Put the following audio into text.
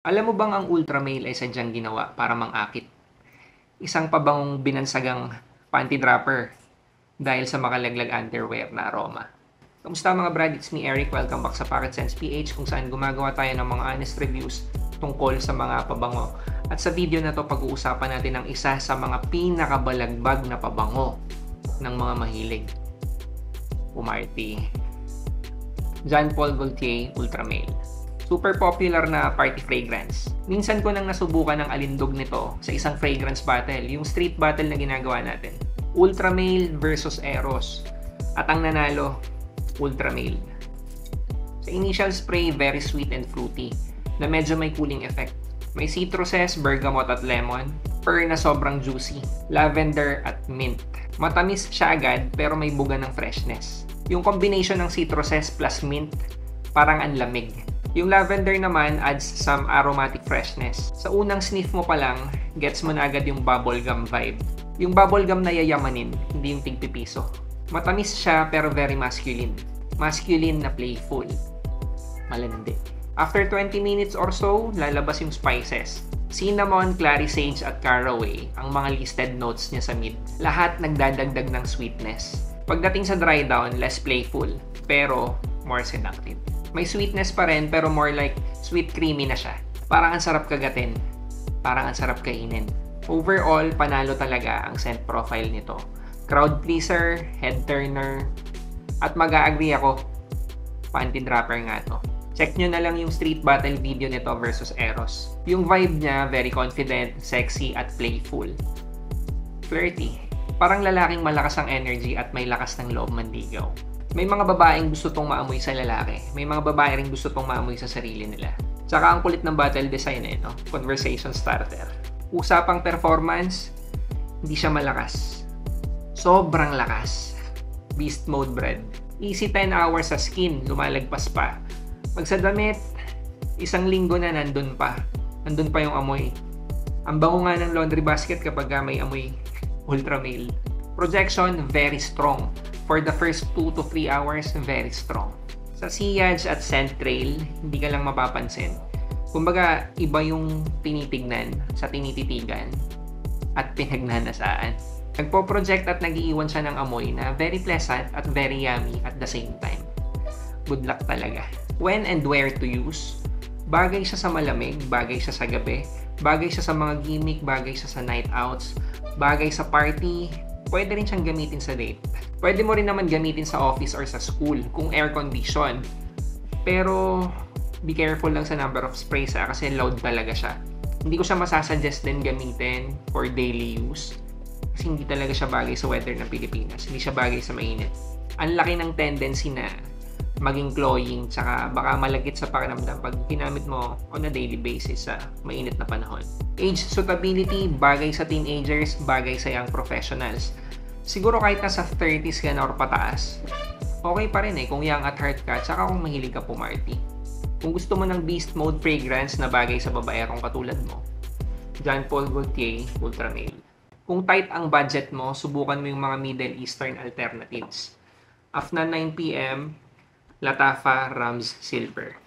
Alam mo bang ang Ultramale ay sadyang ginawa para mang-akit? Isang pabangong binansagang panty dropper dahil sa makalaglag underwear na aroma. Kamusta mga brad? It's me Eric. Welcome back sa Pocket Sense PH kung saan gumagawa tayo ng mga honest reviews tungkol sa mga pabango. At sa video na to pag-uusapan natin ang isa sa mga pinakabalagbag na pabango ng mga mahilig. Pumarty. Jean Paul Gaultier Ultramale. Super popular na party fragrance. Minsan ko nang nasubukan ng alindog nito sa isang fragrance battle, yung street battle na ginagawa natin. Ultramale versus Eros. At ang nanalo, Ultramale. Sa initial spray, very sweet and fruity, na medyo may cooling effect. May citruses, bergamot at lemon, fir na sobrang juicy, lavender at mint. Matamis siya agad pero may buga ng freshness. Yung combination ng citruses plus mint, parang ang lamig. Yung lavender naman adds some aromatic freshness. Sa unang sniff mo pa lang, gets mo na agad yung bubblegum vibe. Yung bubblegum na yayamanin, hindi yung tigpipiso. Matamis siya pero very masculine. Masculine na playful. Malandi. After 20 minutes or so, lalabas yung spices. Cinnamon, clary sage at caraway ang mga listed notes niya sa mid. Lahat nagdadagdag ng sweetness. Pagdating sa dry down, less playful, pero more seductive. May sweetness pa rin pero more like sweet creamy na siya. Parang ang sarap kagatin. Parang ang sarap kainin. Overall, panalo talaga ang scent profile nito. Crowd pleaser, head turner, at mag-a-agree ako, panty dropper nga to. Check nyo na lang yung street battle video nito versus Eros. Yung vibe niya, very confident, sexy, at playful. Flirty. Parang lalaking malakas ang energy at may lakas ng loob manligaw. May mga babaeng gusto tong maamoy sa lalaki. May mga babae ring gusto tong maamoy sa sarili nila. Tsaka ang kulit ng battle design no? Conversation starter. Usapang performance, hindi siya malakas. Sobrang lakas. Beast mode bread. Easy 10 hours sa skin, lumalagpas pa. Pag sa damit, isang linggo na nandun pa. Nandun pa yung amoy. Ang bango nga ng laundry basket kapag may amoy Ultramale. Projection, very strong. For the first 2 to 3 hours, very strong. Sa sillage at scent trail, hindi ka lang mapapansin. Kumbaga, iba yung tinitignan sa tinititigan at pinagnanasaan. Nagpo-project at nag-iiwan siya ng amoy na very pleasant at very yummy at the same time. Good luck talaga. When and where to use? Bagay siya sa malamig, bagay siya sa gabi, bagay siya sa mga gimmick, bagay siya sa night outs, bagay sa party, pwede rin siyang gamitin sa date. Pwede mo rin naman gamitin sa office or sa school kung air condition. Pero be careful lang sa number of sprays kasi loud talaga siya. Hindi ko siya masasuggest din gamitin for daily use. Kasi hindi talaga siya bagay sa weather ng Pilipinas. Hindi siya bagay sa mainit. Ang laki ng tendency na maging cloying tsaka baka malagkit sa pakiramdam pag ginamit mo on a daily basis sa mainit na panahon. Age suitability, bagay sa teenagers, bagay sa young professionals. Siguro kahit nasa 30s ka na or pataas, okay pa rin kung young at heart ka tsaka kung mahilig ka pumarty. Kung gusto mo ng beast mode fragrance na bagay sa babaerong katulad mo, Jean Paul Gaultier Ultramale. Kung tight ang budget mo, subukan mo yung mga Middle Eastern alternatives. Afnan 9 PM, Latafa Rams Silver.